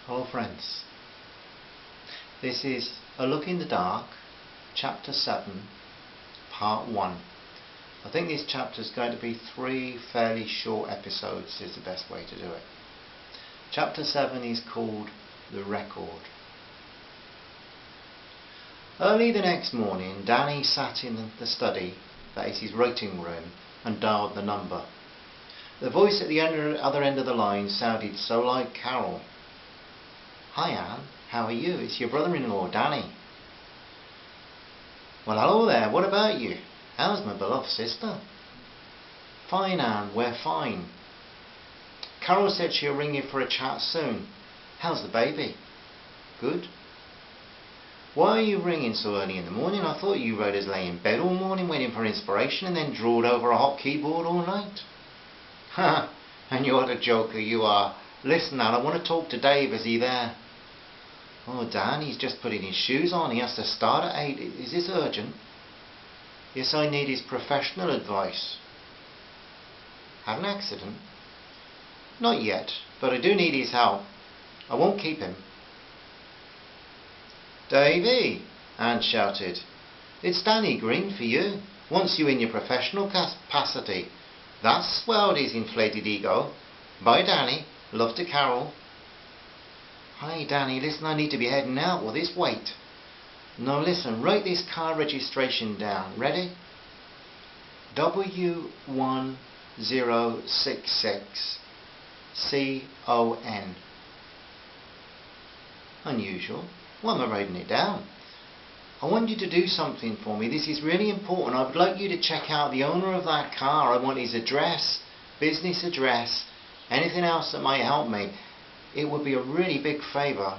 Hello friends, this is A Look in the Dark, Chapter 7, Part 1. I think this chapter is going to be 3 fairly short episodes is the best way to do it. Chapter 7 is called The Record. Early the next morning, Danny sat in the study, that is his writing room, and dialed the number. The voice at the other end of the line sounded so like Carol. "Hi Anne, how are you? It's your brother-in-law, Danny." "Well, hello there, what about you? How's my beloved sister?" "Fine Anne, we're fine. Carol said she'll ring you for a chat soon. How's the baby?" "Good." "Why are you ringing so early in the morning? I thought you wrote us lay in bed all morning waiting for inspiration and then drawed over a hot keyboard all night." "Ha, and you're the joker you are. Listen Anne, I want to talk to Dave. Is he there?" "Oh Dan, he's just putting his shoes on. He has to start at 8. Is this urgent?" "Yes, I need his professional advice." "Had an accident?" "Not yet, but I do need his help. I won't keep him." "Davey," Anne shouted, "it's Danny Greene for you. Wants you in your professional capacity. That's swelled his inflated ego. Bye Danny. Love to Carol." "Hi Danny, listen, I need to be heading out. Will this wait?" "No, listen, write this car registration down. Ready? W1066 CON. Unusual. Why am I writing it down? I want you to do something for me. This is really important. I would like you to check out the owner of that car. I want his address, business address, anything else that might help me. It would be a really big favour."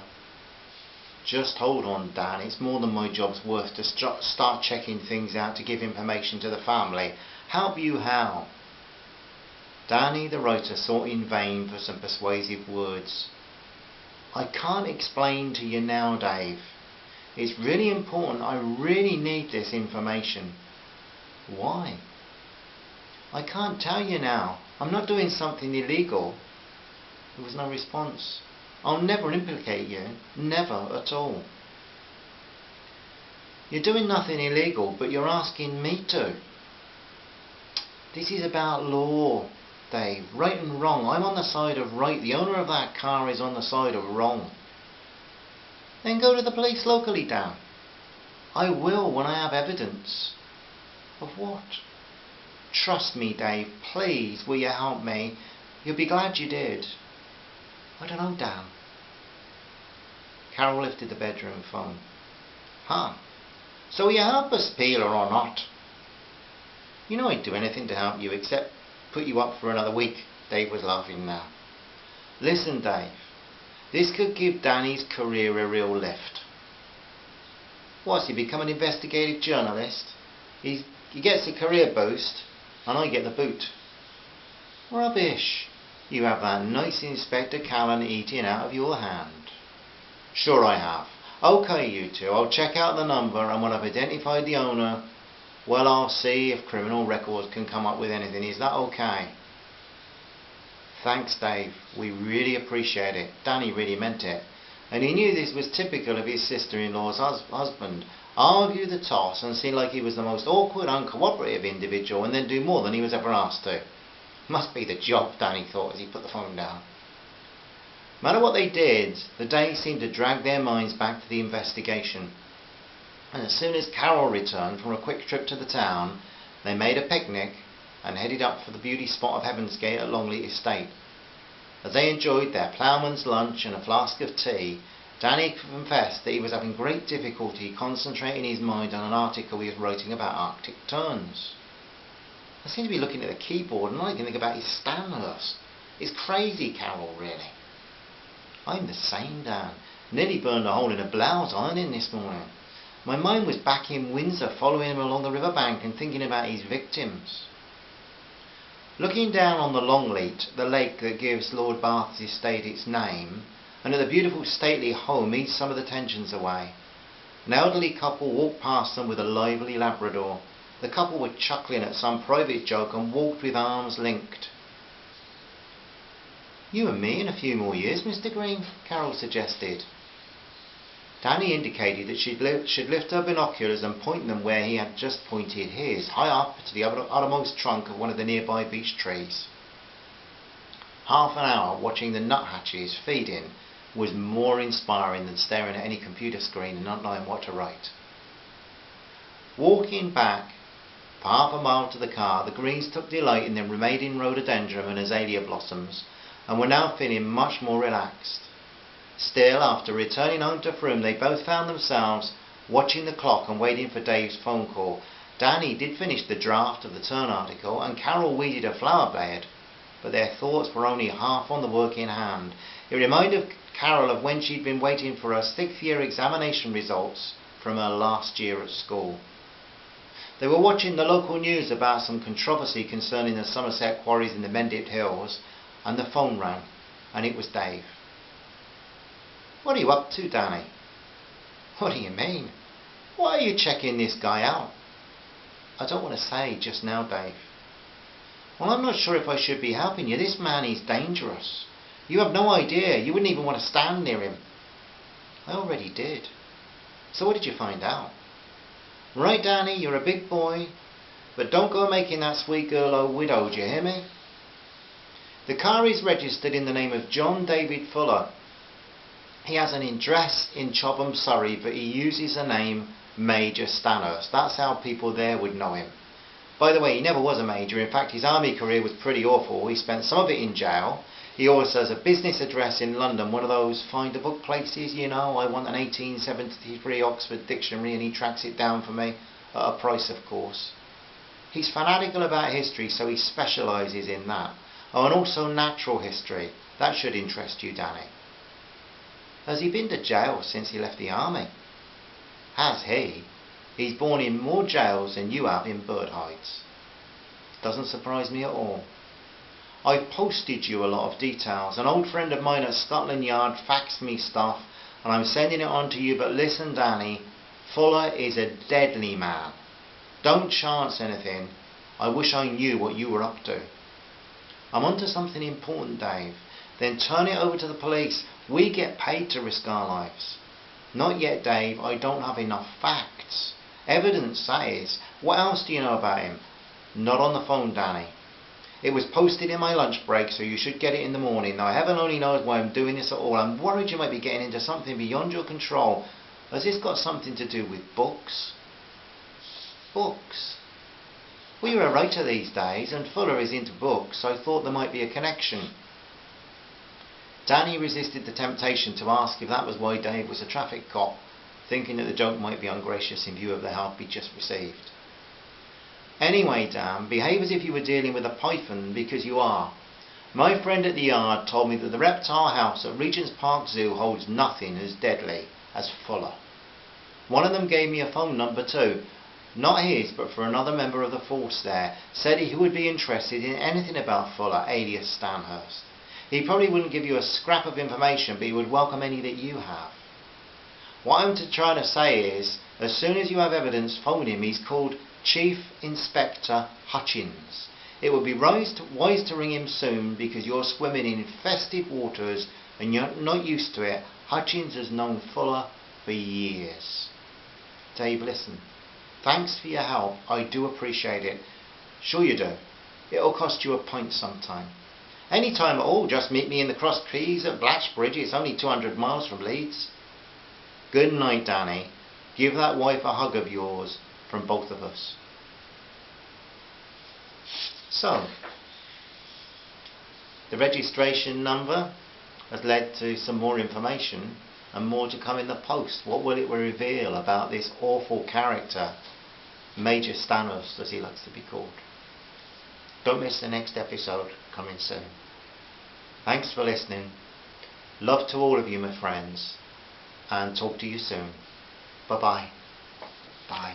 "Just hold on Dan, it's more than my job's worth to start checking things out to give information to the family. Help you how?" Danny the writer sought in vain for some persuasive words. "I can't explain to you now Dave. It's really important. I really need this information." "Why?" "I can't tell you now. I'm not doing something illegal." There was no response. "I'll never implicate you. Never at all." "You're doing nothing illegal, but you're asking me to." "This is about law, Dave. Right and wrong. I'm on the side of right. The owner of that car is on the side of wrong." "Then go to the police locally, Dan." "I will when I have evidence." "Of what?" "Trust me, Dave. Please, will you help me? You'll be glad you did." "I don't know, Dan." Carol lifted the bedroom phone. "Huh. So will you help us, Feiler, or not?" "You know I'd do anything to help you except put you up for another week." Dave was laughing now. "Listen, Dave. This could give Danny's career a real lift." "What's he become, an investigative journalist? He gets a career boost, and I get the boot." "Rubbish. You have that nice Inspector Callan eating out of your hand." "Sure I have. OK, you two. I'll check out the number, and when I've identified the owner, well, I'll see if criminal records can come up with anything. Is that OK?" "Thanks, Dave. We really appreciate it." Danny really meant it. And he knew this was typical of his sister-in-law's husband. Argue the toss and seem like he was the most awkward, uncooperative individual, and then do more than he was ever asked to. Must be the job, Danny thought as he put the phone down. No matter what they did, the day seemed to drag their minds back to the investigation. And as soon as Carol returned from a quick trip to the town, they made a picnic and headed up for the beauty spot of Heaven's Gate at Longley Estate. As they enjoyed their ploughman's lunch and a flask of tea, Danny confessed that he was having great difficulty concentrating his mind on an article he was writing about Arctic terns. "I seem to be looking at the keyboard and all I can think about is Stanhurst. It's crazy, Carol, really." "I'm the same, Dan. Nearly burned a hole in a blouse ironing this morning. My mind was back in Windsor following him along the riverbank and thinking about his victims." Looking down on the Longleat, the lake that gives Lord Bath's estate its name, and at the beautiful stately home eased some of the tensions away. An elderly couple walked past them with a lively Labrador. The couple were chuckling at some private joke and walked with arms linked. You and me in a few more years, Mr. Greene, Carol suggested. Danny indicated that she should lift her binoculars and point them where he had just pointed his, high up to the uttermost trunk of one of the nearby beech trees. Half an hour watching the nuthatches feeding was more inspiring than staring at any computer screen and not knowing what to write. Walking back for half a mile to the car, the Greenes took delight in the remaining rhododendron and azalea blossoms and were now feeling much more relaxed. Still, after returning home to Frome, they both found themselves watching the clock and waiting for Dave's phone call. Danny did finish the draft of the Turn article and Carol weeded a flower bed, but their thoughts were only half on the work in hand. It reminded Carol of when she'd been waiting for her 6th year examination results from her last year at school. They were watching the local news about some controversy concerning the Somerset quarries in the Mendip Hills, and the phone rang, and it was Dave. "What are you up to, Danny?" "What do you mean? Why are you checking this guy out?" "I don't want to say just now, Dave." "Well, I'm not sure if I should be helping you. This man is dangerous. You have no idea. You wouldn't even want to stand near him." "I already did." "So what did you find out?" "Right, Danny, you're a big boy, but don't go making that sweet girl a widow, do you hear me?" "The car is registered in the name of John David Fuller. He has an address in Chobham, Surrey, but he uses the name Major Stanhurst. That's how people there would know him. By the way, he never was a major. In fact, his army career was pretty awful. He spent some of it in jail. He also has a business address in London, one of those find-a-book places, you know. I want an 1873 Oxford dictionary and he tracks it down for me, at a price of course. He's fanatical about history, so he specialises in that. Oh, and also natural history. That should interest you, Danny." "Has he been to jail since he left the army?" "Has he? He's borne in more jails than you have in bird hides." "Doesn't surprise me at all." "I've posted you a lot of details. An old friend of mine at Scotland Yard faxed me stuff and I'm sending it on to you, but listen, Danny, Fuller is a deadly man. Don't chance anything. I wish I knew what you were up to." "I'm onto something important, Dave." "Then turn it over to the police. We get paid to risk our lives." "Not yet, Dave. I don't have enough facts. Evidence, that is. What else do you know about him?" "Not on the phone, Danny. It was posted in my lunch break, so you should get it in the morning. Now, heaven only knows why I'm doing this at all. I'm worried you might be getting into something beyond your control. Has this got something to do with books?" "Books? Well, you're a writer these days, and Fuller is into books, so I thought there might be a connection." Danny resisted the temptation to ask if that was why Dave was a traffic cop, thinking that the joke might be ungracious in view of the help he'd just received. "Anyway, Dan, behave as if you were dealing with a python, because you are. My friend at the yard told me that the reptile house at Regent's Park Zoo holds nothing as deadly as Fuller. One of them gave me a phone number too. Not his, but for another member of the force there. Said he would be interested in anything about Fuller, alias Stanhurst. He probably wouldn't give you a scrap of information, but he would welcome any that you have. What I'm trying to say is, as soon as you have evidence, phone him. He's called Chief Inspector Hutchins. It would be wise to ring him soon, because you're swimming in infested waters and you're not used to it. Hutchins has known Fuller for years." "Dave, listen. Thanks for your help. I do appreciate it." "Sure you do. It'll cost you a pint sometime." "Any time at all. Just meet me in the Cross Keys at Blatchbridge. It's only 200 miles from Leeds." "Good night, Danny. Give that wife a hug of yours from both of us." So, the registration number has led to some more information and more to come in the post. What will it reveal about this awful character, Major Stanhurst, as he likes to be called? Don't miss the next episode coming soon. Thanks for listening. Love to all of you, my friends, and talk to you soon. Bye-bye. Bye.